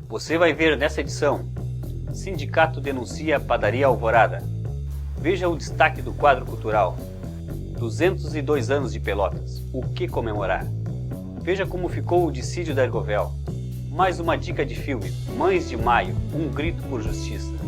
Você vai ver nessa edição: Sindicato denuncia Padaria Alvorada. Veja o destaque do quadro cultural. 202 anos de Pelotas, o que comemorar? Veja como ficou o dissídio da Ergovel. Mais uma dica de filme, Mães de Maio, um grito por justiça.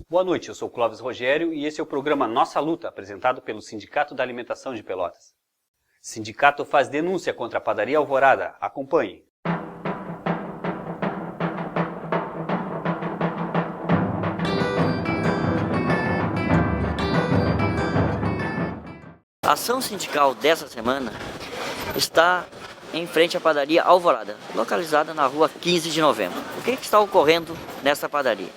Boa noite, eu sou Clóvis Rogério e esse é o programa Nossa Luta, apresentado pelo Sindicato da Alimentação de Pelotas. Sindicato faz denúncia contra a Padaria Alvorada. Acompanhe. A ação sindical dessa semana está em frente à padaria Alvorada, localizada na rua 15 de novembro. O que está ocorrendo nessa padaria?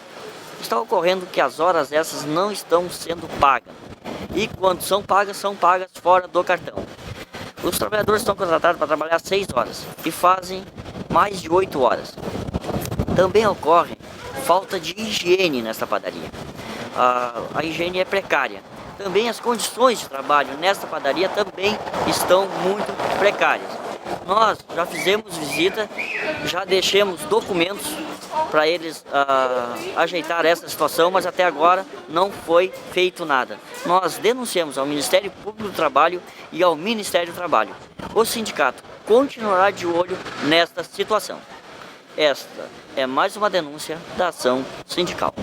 Está ocorrendo que as horas essas não estão sendo pagas. E quando são pagas fora do cartão. Os trabalhadores estão contratados para trabalhar 6 horas e fazem mais de 8 horas. Também ocorre falta de higiene nessa padaria. A higiene é precária. Também as condições de trabalho nesta padaria também estão muito precárias. Nós já fizemos visita, já deixamos documentos para eles ajeitar essa situação, mas até agora não foi feito nada. Nós denunciamos ao Ministério Público do Trabalho e ao Ministério do Trabalho. O sindicato continuará de olho nesta situação. Esta é mais uma denúncia da ação sindical.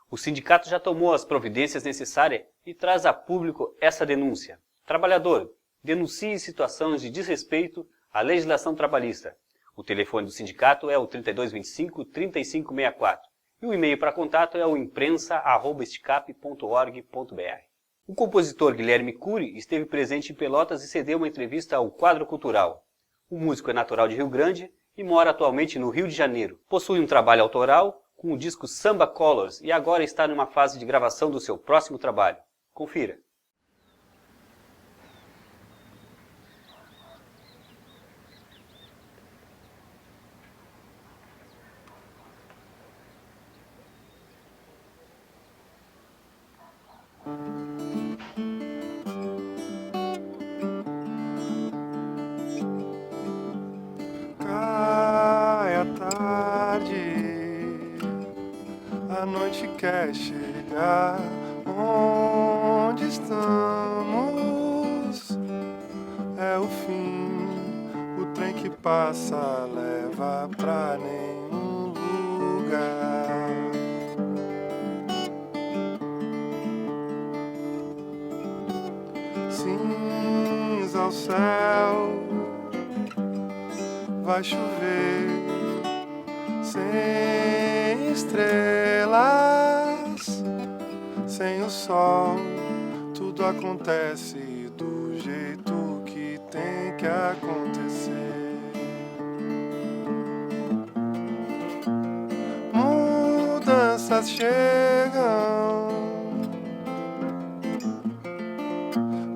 O sindicato já tomou as providências necessárias e traz a público essa denúncia. Trabalhador, denuncie situações de desrespeito à legislação trabalhista. O telefone do sindicato é o 3225-3564 e o e-mail para contato é o imprensa@esticap.org.br. O compositor Guilherme Cury esteve presente em Pelotas e cedeu uma entrevista ao Quadro Cultural. O músico é natural de Rio Grande e mora atualmente no Rio de Janeiro. Possui um trabalho autoral com o disco Samba Colors e agora está numa fase de gravação do seu próximo trabalho. Confira. Cai a tarde, a noite quer chegar. Onde estamos? É o fim. O trem que passa leva pra nenhum lugar. Cinza ao céu, vai chover sem estrelas, sem o sol. Tudo acontece do jeito que tem que acontecer. Mudanças chegam,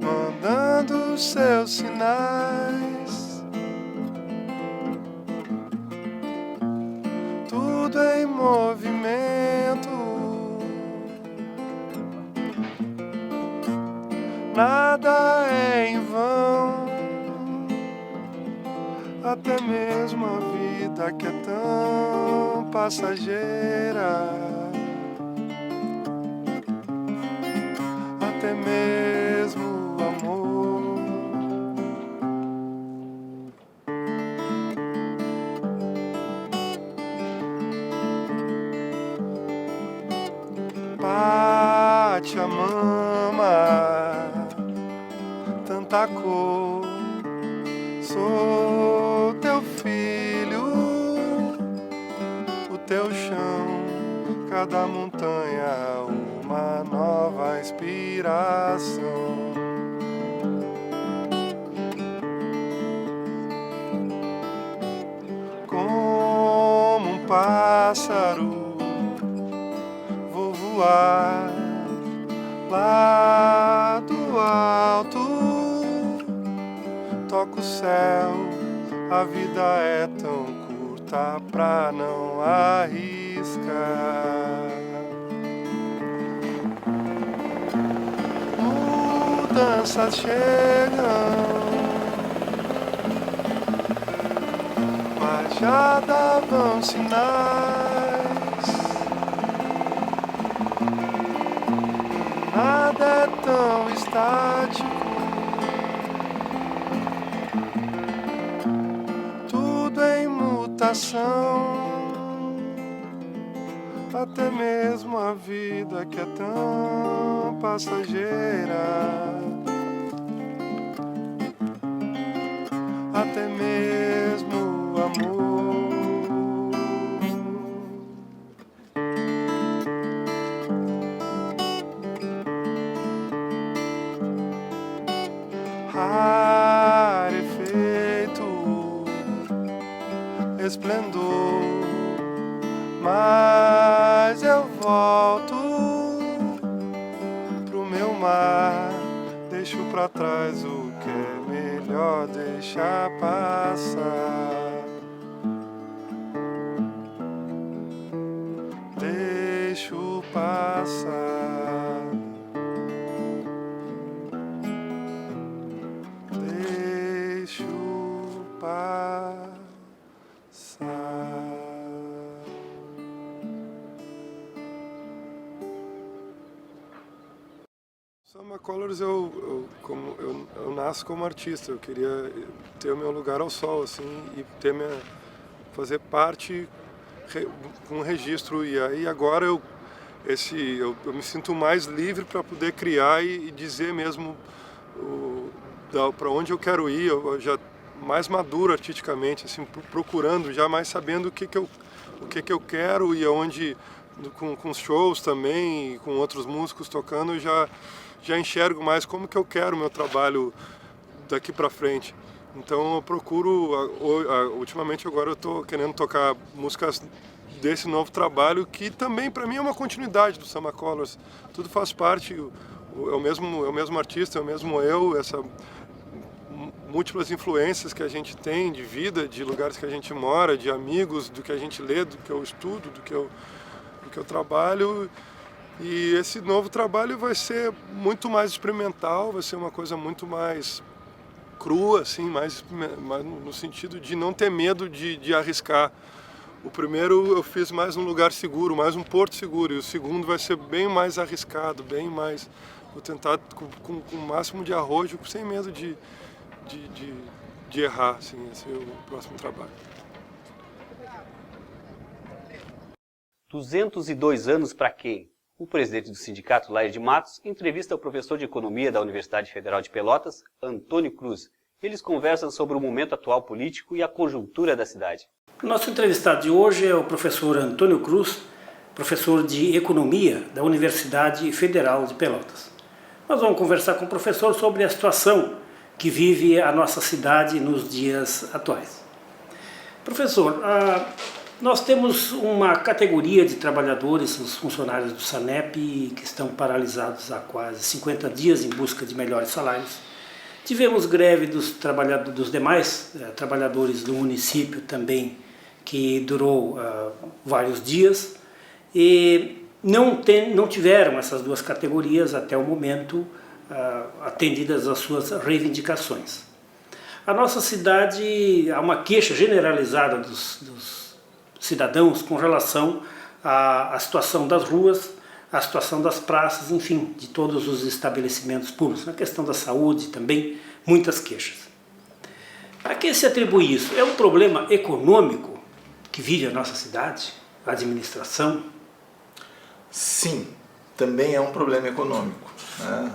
mandando seus sinais. Tudo em movimento, nada é em vão. Até mesmo a vida que é tão passageira, até mesmo o amor. Pachamama, tanta cor, sou teu filho, o teu chão, cada montanha uma nova inspiração. Como um pássaro vou voar lá do alto, toco o céu, a vida é tão curta pra não arriscar. mudanças chegam, mas já davam sinais. Nada é tão estático, tudo em mutação. Até mesmo a vida que é tão passageira, até mesmo o amor. Rarefeito, esplendor, mas eu volto pro meu mar, deixo pra trás o que é melhor deixar passar. Deixo passar. Deixo passar. Samba Colors, eu nasço como artista, eu queria ter o meu lugar ao sol, assim, e fazer parte com um registro. E aí agora eu me sinto mais livre para poder criar e dizer mesmo para onde eu quero ir. Eu já mais maduro artisticamente, assim, procurando, já mais sabendo o que eu quero, e aonde, com shows também, com outros músicos tocando, eu já enxergo mais como que eu quero o meu trabalho daqui para frente. Então eu procuro, ultimamente agora eu estou querendo tocar músicas desse novo trabalho, que também para mim é uma continuidade do Samba Colors. Tudo faz parte, é o mesmo artista, é o mesmo eu, essa múltiplas influências que a gente tem de vida, de lugares que a gente mora, de amigos, do que a gente lê, do que eu estudo, do que eu trabalho. E esse novo trabalho vai ser muito mais experimental, vai ser uma coisa muito mais crua, assim, mais no sentido de não ter medo de arriscar. O primeiro eu fiz mais num lugar seguro, mais um porto seguro, e o segundo vai ser bem mais arriscado, bem mais... Vou tentar com o máximo de arrojo, sem medo de errar, assim. Esse é o próximo trabalho. 202 anos para quem? O presidente do sindicato, Lair de Matos, entrevista o professor de economia da Universidade Federal de Pelotas, Antônio Cruz. Eles conversam sobre o momento atual político e a conjuntura da cidade. Nosso entrevistado de hoje é o professor Antônio Cruz, professor de economia da Universidade Federal de Pelotas. Nós vamos conversar com o professor sobre a situação que vive a nossa cidade nos dias atuais. Professor, nós temos uma categoria de trabalhadores, os funcionários do SANEP, que estão paralisados há quase 50 dias em busca de melhores salários. Tivemos greve dos demais trabalhadores do município também, que durou vários dias, e não tiveram essas duas categorias até o momento atendidas às suas reivindicações. A nossa cidade, há uma queixa generalizada dos cidadãos com relação à situação das ruas, à situação das praças, enfim, de todos os estabelecimentos públicos. Na questão da saúde também, muitas queixas. A que se atribui isso? É um problema econômico que vive a nossa cidade, a administração? Sim, também é um problema econômico, né?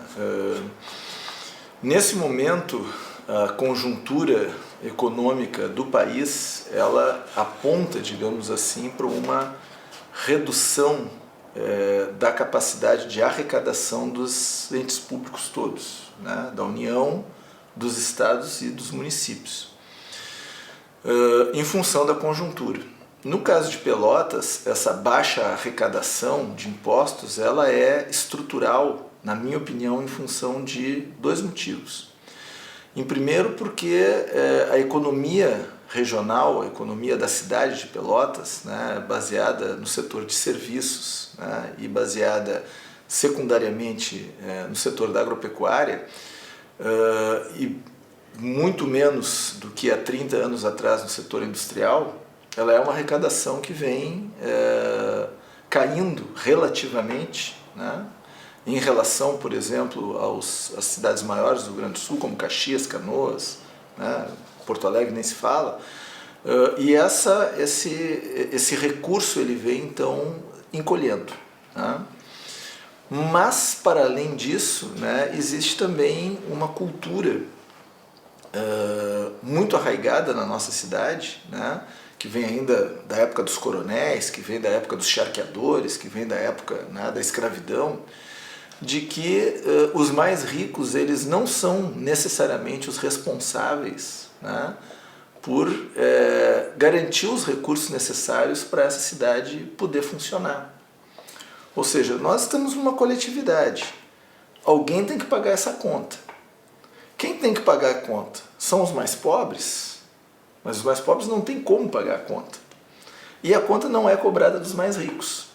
Nesse momento, a conjuntura econômica do país, ela aponta, digamos assim, para uma redução da capacidade de arrecadação dos entes públicos todos, né? Da União, dos estados e dos municípios, em função da conjuntura. No caso de Pelotas, essa baixa arrecadação de impostos, ela é estrutural, na minha opinião, em função de dois motivos. Em primeiro, porque a economia regional, a economia da cidade de Pelotas, né, baseada no setor de serviços, né, e baseada secundariamente no setor da agropecuária, e muito menos do que há 30 anos atrás no setor industrial, ela é uma arrecadação que vem caindo relativamente, né, em relação, por exemplo, às cidades maiores do Rio Grande do Sul, como Caxias, Canoas, né, Porto Alegre nem se fala, e esse recurso ele vem então encolhendo, né? Mas, para além disso, né, existe também uma cultura muito arraigada na nossa cidade, né, que vem ainda da época dos coronéis, que vem da época dos charqueadores, que vem da época, né, da escravidão, de que os mais ricos eles não são necessariamente os responsáveis, né, por garantir os recursos necessários para essa cidade poder funcionar. Ou seja, nós estamos numa coletividade. Alguém tem que pagar essa conta. Quem tem que pagar a conta? São os mais pobres, mas os mais pobres não têm como pagar a conta. E a conta não é cobrada dos mais ricos.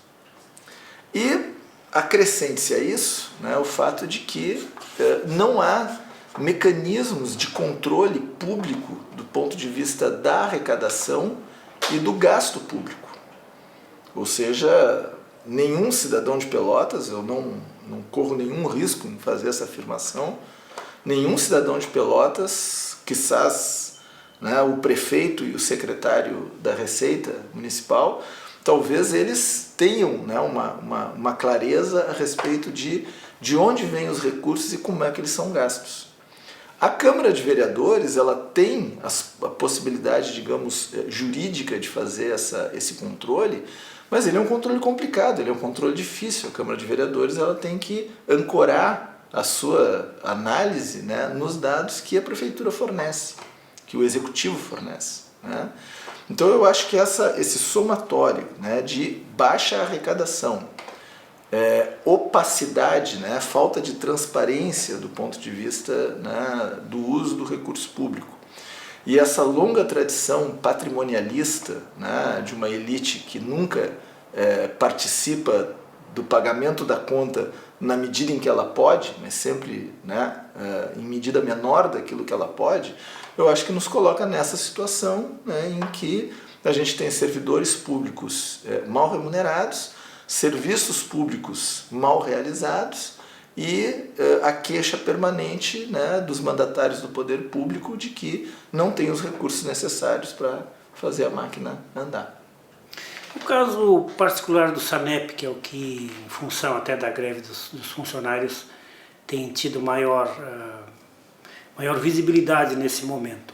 E acrescente-se a isso, né, o fato de que não há mecanismos de controle público do ponto de vista da arrecadação e do gasto público. Ou seja, nenhum cidadão de Pelotas, eu não corro nenhum risco em fazer essa afirmação, nenhum cidadão de Pelotas, quizás, né, o prefeito e o secretário da Receita Municipal, talvez eles tenham, né, uma clareza a respeito de onde vêm os recursos e como é que eles são gastos. A Câmara de Vereadores ela tem a possibilidade, digamos, jurídica de fazer esse controle, mas ele é um controle complicado, ele é um controle difícil. A Câmara de Vereadores ela tem que ancorar a sua análise, né, nos dados que a Prefeitura fornece, que o Executivo fornece, né? Então eu acho que esse somatório, né, de baixa arrecadação, opacidade, né, falta de transparência do ponto de vista, né, do uso do recurso público, e essa longa tradição patrimonialista, né, de uma elite que nunca participa do pagamento da conta na medida em que ela pode, mas sempre, né, em medida menor daquilo que ela pode, eu acho que nos coloca nessa situação, né, em que a gente tem servidores públicos mal remunerados, serviços públicos mal realizados e a queixa permanente, né, dos mandatários do poder público de que não tem os recursos necessários para fazer a máquina andar. O caso particular do SANEP, que é o que, em função até da greve dos funcionários, tem tido maior visibilidade nesse momento.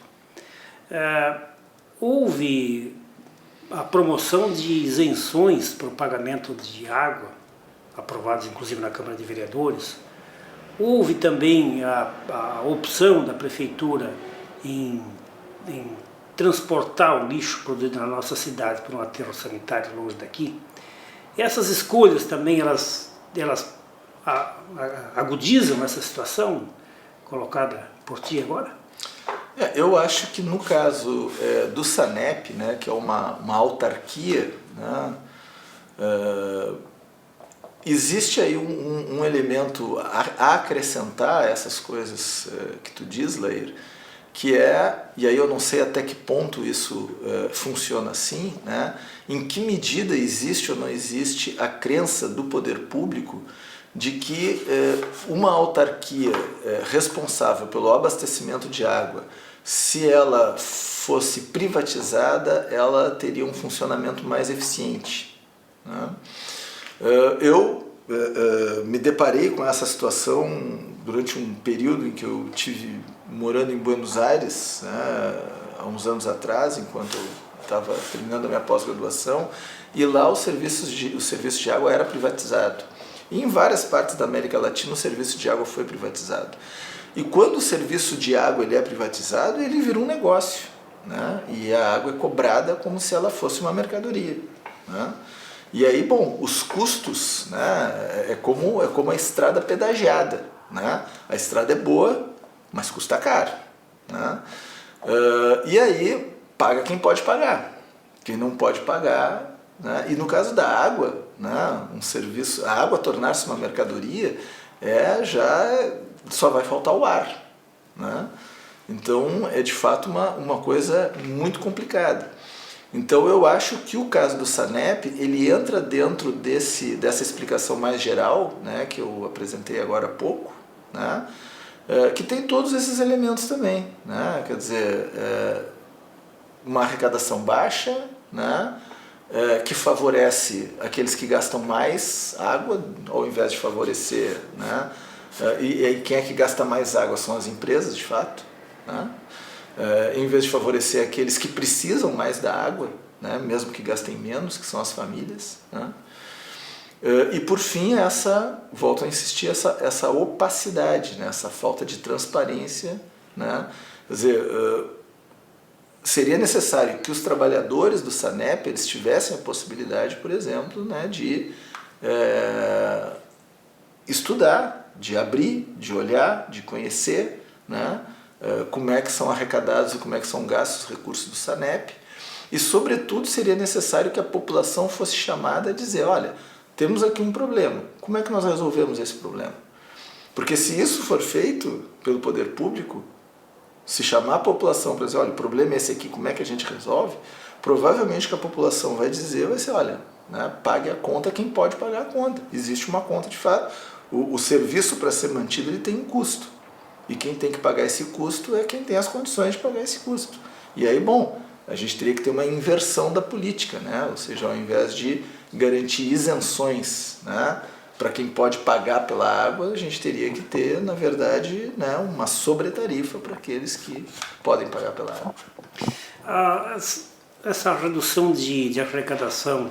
Houve a promoção de isenções para o pagamento de água, aprovadas inclusive na Câmara de Vereadores. Houve também a opção da Prefeitura em transportar o lixo produzido na nossa cidade para um aterro sanitário longe daqui. Essas escolhas também elas agudizam essa situação colocada por ti agora? Eu acho que no caso do SANEP, né, que é uma autarquia, né, existe aí um elemento a acrescentar essas coisas que tu diz, Leir, que e aí eu não sei até que ponto isso funciona assim, né, em que medida existe ou não existe a crença do poder público de que uma autarquia responsável pelo abastecimento de água, se ela fosse privatizada, ela teria um funcionamento mais eficiente, né? Eu me deparei com essa situação durante um período em que eu tive morando em Buenos Aires, né, há uns anos atrás, enquanto eu estava terminando a minha pós-graduação, e lá o serviço de água era privatizado. E em várias partes da América Latina o serviço de água foi privatizado. E quando o serviço de água ele é privatizado, ele vira um negócio, né? E a água é cobrada como se ela fosse uma mercadoria, né? E aí, bom, os custos, né, é como a estrada pedagiada, né? A estrada é boa, mas custa caro, né? E aí paga quem pode pagar. Quem não pode pagar né? E no caso da água, né, um serviço, a água tornar-se uma mercadoria, já só vai faltar o ar, né? Então é de fato uma coisa muito complicada. Então eu acho que o caso do SANEP, ele entra dentro dessa explicação mais geral, né, que eu apresentei agora há pouco, né, que tem todos esses elementos também, né, quer dizer, uma arrecadação baixa, né, que favorece aqueles que gastam mais água, ao invés de favorecer, né, e quem é que gasta mais água são as empresas, de fato, né, em vez de favorecer aqueles que precisam mais da água, né, mesmo que gastem menos, que são as famílias, né. E por fim, volto a insistir, essa opacidade, né, essa falta de transparência, né, quer dizer, seria necessário que os trabalhadores do SANEP eles tivessem a possibilidade, por exemplo, né, de estudar, de abrir, de olhar, de conhecer, né, como é que são arrecadados e como é que são gastos os recursos do SANEP. E, sobretudo, seria necessário que a população fosse chamada a dizer, olha, temos aqui um problema, como é que nós resolvemos esse problema? Porque se isso for feito pelo poder público, se chamar a população para dizer, olha, o problema é esse aqui, como é que a gente resolve? Provavelmente que a população vai dizer, vai ser, olha, né, pague a conta quem pode pagar a conta. Existe uma conta de fato. O serviço para ser mantido ele tem um custo. E quem tem que pagar esse custo é quem tem as condições de pagar esse custo. E aí, bom, a gente teria que ter uma inversão da política, né? Ou seja, ao invés de garantir isenções, né, para quem pode pagar pela água, a gente teria que ter, na verdade, né, uma sobretarifa para aqueles que podem pagar pela água. Essa redução de arrecadação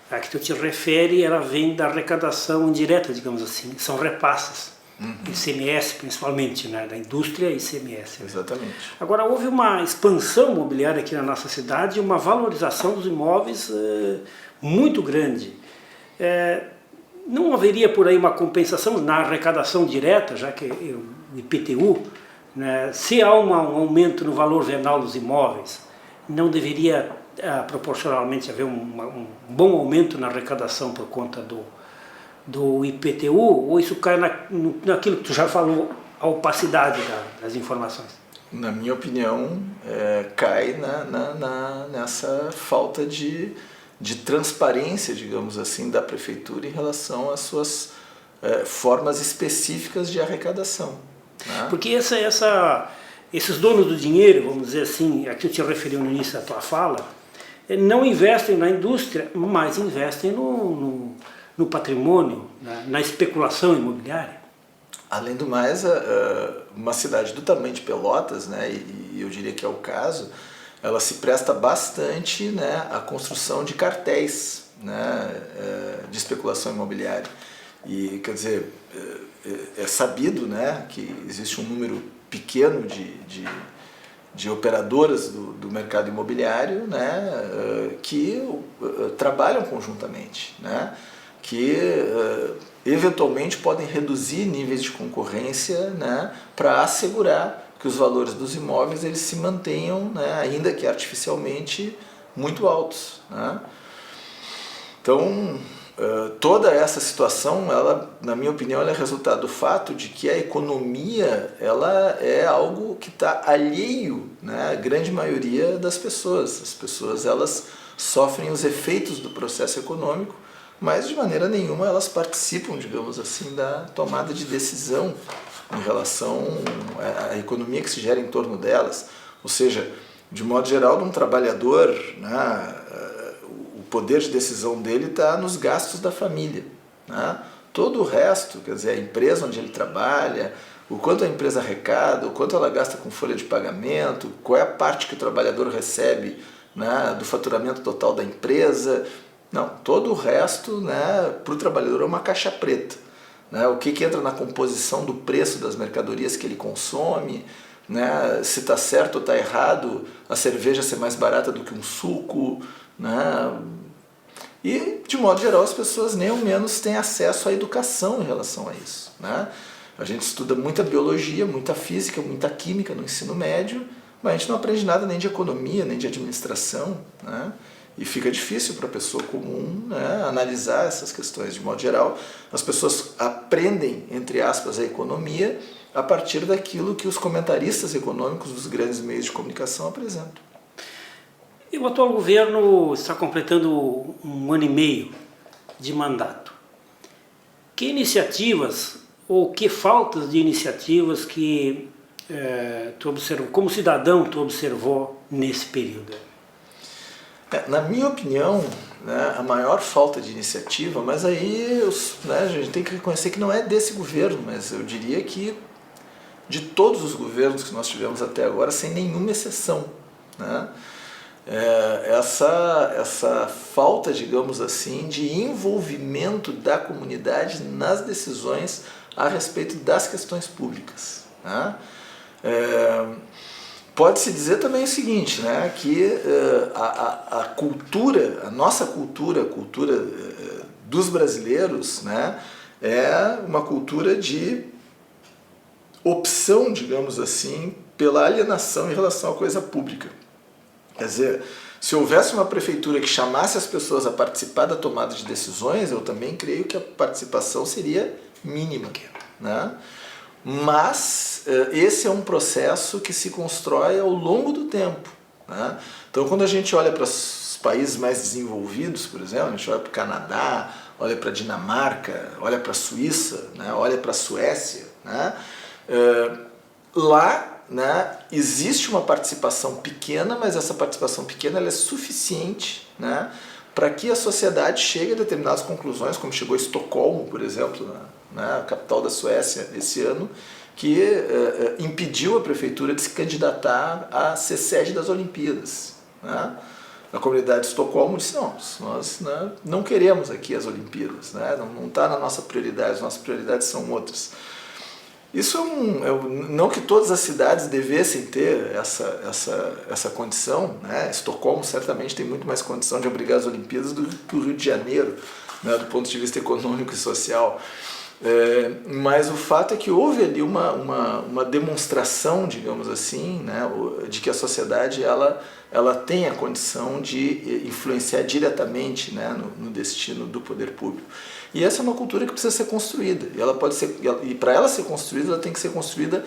a que tu te refere, ela vem da arrecadação direta, digamos assim, são repasses. ICMS principalmente, né, da indústria e ICMS. Né? Exatamente. Agora, houve uma expansão imobiliária aqui na nossa cidade, uma valorização dos imóveis muito grande. Não haveria por aí uma compensação na arrecadação direta, já que o IPTU, né, se há um aumento no valor venal dos imóveis, não deveria proporcionalmente haver um bom aumento na arrecadação por conta do IPTU, ou isso cai naquilo que tu já falou, a opacidade das informações? Na minha opinião, cai nessa falta de transparência, digamos assim, da prefeitura em relação às suas formas específicas de arrecadação. Né? Porque esses donos do dinheiro, vamos dizer assim, a que eu te referi no início da tua fala, não investem na indústria, mas investem no patrimônio, na especulação imobiliária. Além do mais, uma cidade do tamanho de Pelotas, né, e eu diria que é o caso, ela se presta bastante, né, à construção de cartéis, né, de especulação imobiliária. E, quer dizer, é sabido, né, que existe um número pequeno de operadoras do mercado imobiliário, né, que trabalham conjuntamente, né, que eventualmente podem reduzir níveis de concorrência, né, para assegurar que os valores dos imóveis eles se mantenham, né, ainda que artificialmente, muito altos. Né? Então, toda essa situação, ela, na minha opinião, ela é resultado do fato de que a economia ela é algo que está alheio, né, à grande maioria das pessoas. As pessoas elas sofrem os efeitos do processo econômico, mas de maneira nenhuma elas participam, digamos assim, da tomada de decisão em relação à economia que se gera em torno delas. Ou seja, de modo geral, de um trabalhador, né, o poder de decisão dele está nos gastos da família. Né? Todo o resto, quer dizer, a empresa onde ele trabalha, o quanto a empresa arrecada, o quanto ela gasta com folha de pagamento, qual é a parte que o trabalhador recebe, né, do faturamento total da empresa. Não, todo o resto, né, para o trabalhador é uma caixa preta. Né, o que entra na composição do preço das mercadorias que ele consome, né, se está certo ou está errado a cerveja ser mais barata do que um suco. Né, e, de modo geral, as pessoas nem ao menos têm acesso à educação em relação a isso. Né. A gente estuda muita biologia, muita física, muita química no ensino médio, mas a gente não aprende nada nem de economia, nem de administração. Né. E fica difícil para a pessoa comum, né, analisar essas questões. De modo geral, as pessoas aprendem, entre aspas, a economia a partir daquilo que os comentaristas econômicos dos grandes meios de comunicação apresentam. E o atual governo está completando 1 ano e meio de mandato. Que iniciativas ou que faltas de iniciativas que tu observou, como cidadão tu observou nesse período? Na minha opinião, né, a maior falta de iniciativa, mas aí né, a gente tem que reconhecer que não é desse governo, mas eu diria que de todos os governos que nós tivemos até agora, sem nenhuma exceção, né, essa falta, digamos assim, de envolvimento da comunidade nas decisões a respeito das questões públicas, né. Pode-se dizer também o seguinte, né, que a cultura, a nossa cultura, a cultura dos brasileiros, né, é uma cultura de opção, digamos assim, pela alienação em relação à coisa pública. Quer dizer, se houvesse uma prefeitura que chamasse as pessoas a participar da tomada de decisões, eu também creio que a participação seria mínima, né? Mas esse é um processo que se constrói ao longo do tempo, né? Então, quando a gente olha para os países mais desenvolvidos, por exemplo, a gente olha para o Canadá, olha para a Dinamarca, olha para a Suíça, né? Olha para a Suécia, né? Lá, né, existe uma participação pequena, mas essa participação pequena ela é suficiente, né, para que a sociedade chegue a determinadas conclusões, como chegou a Estocolmo, por exemplo, né, a capital da Suécia, esse ano, que impediu a prefeitura de se candidatar a ser sede das Olimpíadas, né? A comunidade de Estocolmo disse, não, nós, né, não queremos aqui as Olimpíadas, né, não está na nossa prioridade, as nossas prioridades são outras. Isso não que todas as cidades devessem ter essa condição, né? Estocolmo certamente tem muito mais condição de abrigar as Olimpíadas do que o Rio de Janeiro, né, do ponto de vista econômico e social. Mas o fato é que houve ali uma demonstração, digamos assim, né, de que a sociedade ela tem a condição de influenciar diretamente, né, no destino do poder público. E essa é uma cultura que precisa ser construída. E para ela ser construída, ela tem que ser construída,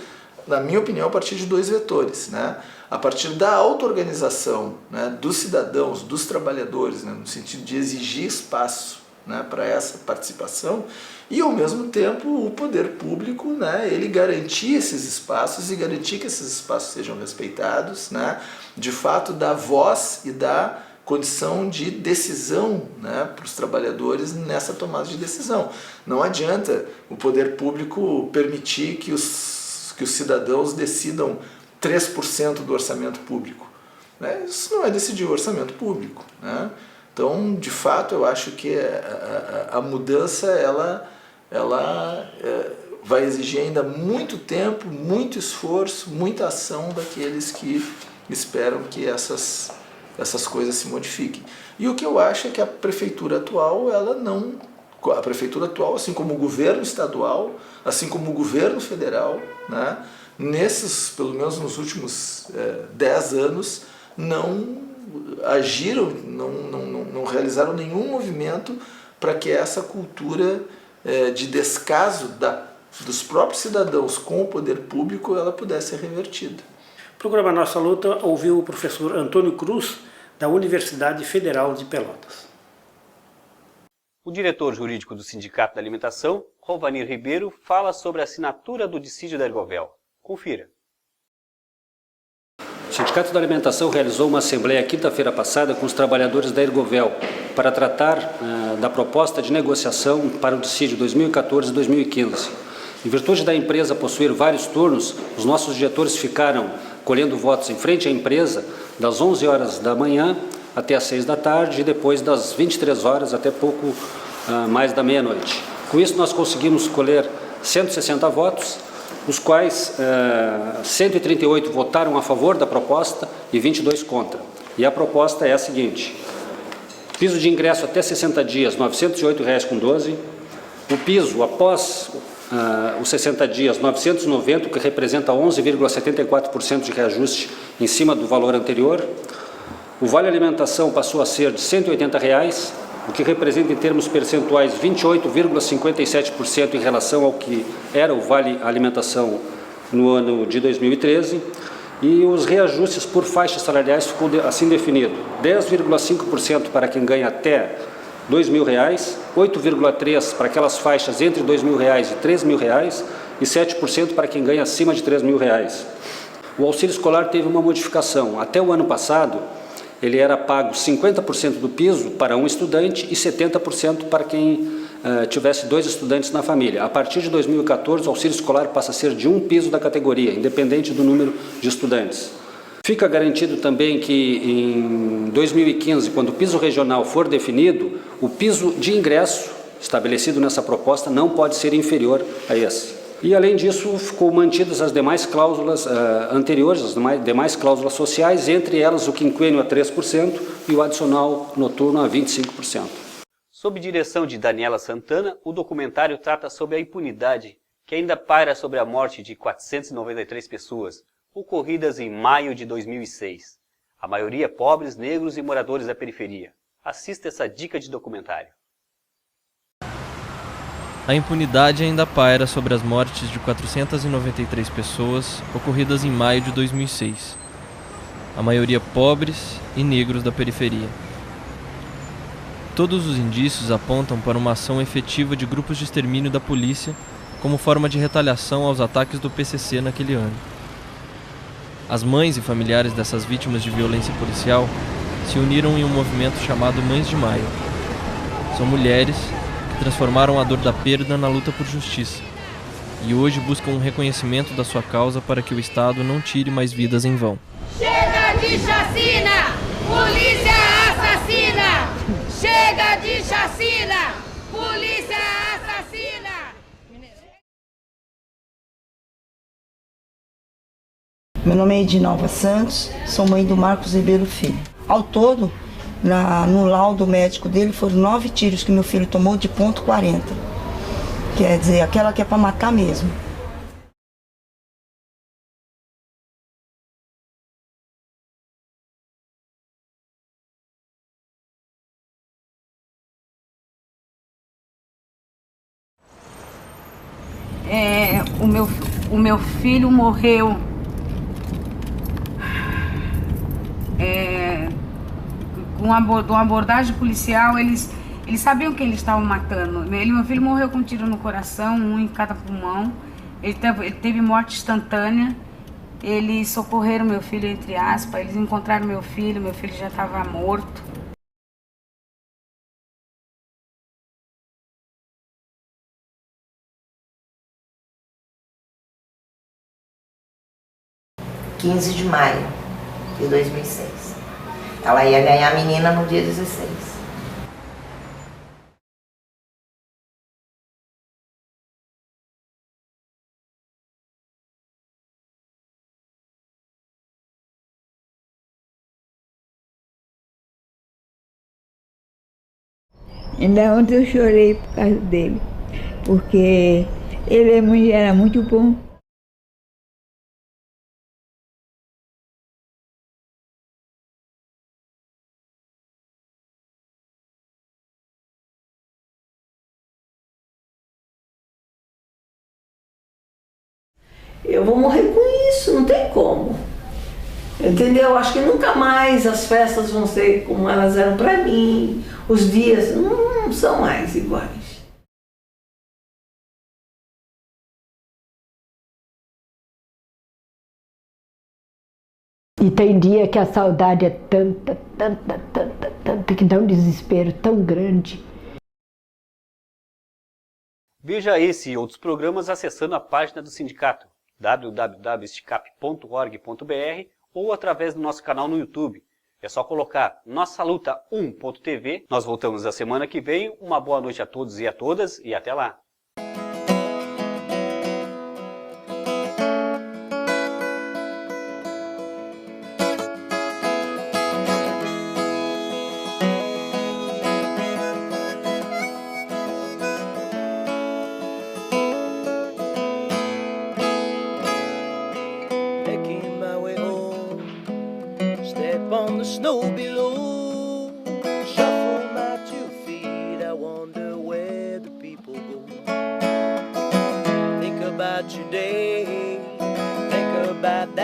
na minha opinião, a partir de 2 vetores, né? A partir da auto-organização, né, dos cidadãos, dos trabalhadores, né, no sentido de exigir espaço, né, para essa participação, e ao mesmo tempo o poder público, né, ele garantir esses espaços e garantir que esses espaços sejam respeitados, né, de fato dar voz e dar condição de decisão, né, para os trabalhadores nessa tomada de decisão. Não adianta o poder público permitir que os cidadãos decidam 3% do orçamento público, né? Isso não é decidir o orçamento público, né? Então, de fato, eu acho que a mudança ela vai exigir ainda muito tempo, muito esforço, muita ação daqueles que esperam que essas coisas se modifiquem. E o que eu acho é que a prefeitura atual, assim como o governo estadual, assim como o governo federal, né, pelo menos nos últimos 10 anos, não agiram, não realizaram nenhum movimento para que essa cultura de descaso dos próprios cidadãos com o poder público ela pudesse ser revertida. O programa Nossa Luta ouviu o professor Antônio Cruz, da Universidade Federal de Pelotas. O diretor jurídico do Sindicato da Alimentação, Rovanir Ribeiro, fala sobre a assinatura do dissídio da Ergovel. Confira. O Sindicato da Alimentação realizou uma assembleia quinta-feira passada com os trabalhadores da Ergovel para tratar da proposta de negociação para o dissídio 2014-2015. Em virtude da empresa possuir vários turnos, os nossos diretores ficaram colhendo votos em frente à empresa das 11 horas da manhã até as 6 da tarde e depois das 23 horas até pouco mais da meia-noite. Com isso, nós conseguimos colher 160 votos, os quais 138 votaram a favor da proposta e 22 contra. E a proposta é a seguinte: piso de ingresso até 60 dias, R$ 908,12. O piso após os 60 dias, 990, que representa 11,74% de reajuste em cima do valor anterior. O vale alimentação passou a ser de R$ 180, o que representa em termos percentuais 28,57% em relação ao que era o vale alimentação no ano de 2013. E os reajustes por faixas salariais ficou assim definido: 10,5% para quem ganha até R$ 2.000, 8,3% para aquelas faixas entre R$ 2.000 e R$ 3.000 e 7% para quem ganha acima de R$ 3.000. O auxílio escolar teve uma modificação. Até o ano passado, ele era pago 50% do piso para um estudante e 70% para quem tivesse 2 estudantes na família. A partir de 2014, o auxílio escolar passa a ser de um piso da categoria, independente do número de estudantes. Fica garantido também que em 2015, quando o piso regional for definido, o piso de ingresso estabelecido nessa proposta não pode ser inferior a esse. E, além disso, ficou mantidas as demais cláusulas anteriores, as demais cláusulas sociais, entre elas o quinquênio a 3% e o adicional noturno a 25%. Sob direção de Daniela Santana, o documentário trata sobre a impunidade que ainda paira sobre a morte de 493 pessoas, ocorridas em maio de 2006. A maioria pobres, negros e moradores da periferia. Assista essa dica de documentário. A impunidade ainda paira sobre as mortes de 493 pessoas ocorridas em maio de 2006. A maioria pobres e negros da periferia. Todos os indícios apontam para uma ação efetiva de grupos de extermínio da polícia como forma de retaliação aos ataques do PCC naquele ano. As mães e familiares dessas vítimas de violência policial se uniram em um movimento chamado Mães de Maio. São mulheres que transformaram a dor da perda na luta por justiça e hoje buscam um reconhecimento da sua causa para que o Estado não tire mais vidas em vão. Chega de chacina! Polícia assassina! Chega de chacina! Polícia assassina! Meu nome é Edinalva Santos, sou mãe do Marcos Ribeiro Filho. Ao todo, no laudo médico dele, foram 9 tiros que meu filho tomou de .40. Quer dizer, aquela que é para matar mesmo. O meu filho morreu com uma abordagem policial. Eles sabiam que eles estavam matando. Meu filho morreu com um tiro no coração, um em cada pulmão. Ele teve morte instantânea. Eles socorreram meu filho, entre aspas. Eles encontraram meu filho já estava morto. Dia 15 de maio de 2006. Ela ia ganhar a menina no dia 16. Ainda ontem eu chorei por causa dele, porque ele era muito bom. Eu vou morrer com isso, não tem como. Entendeu? Acho que nunca mais as festas vão ser como elas eram para mim. Os dias não são mais iguais. E tem dia que a saudade é tanta, que dá um desespero tão grande. Veja esse e outros programas acessando a página do sindicato www.esticap.org.br ou através do nosso canal no YouTube. É só colocar Nossa Luta 1.tv. Nós voltamos na semana que vem. Uma boa noite a todos e a todas e até lá. Making my way home, step on the snow below. Shuffle my 2 feet, I wonder where the people go. Think about your day, think about that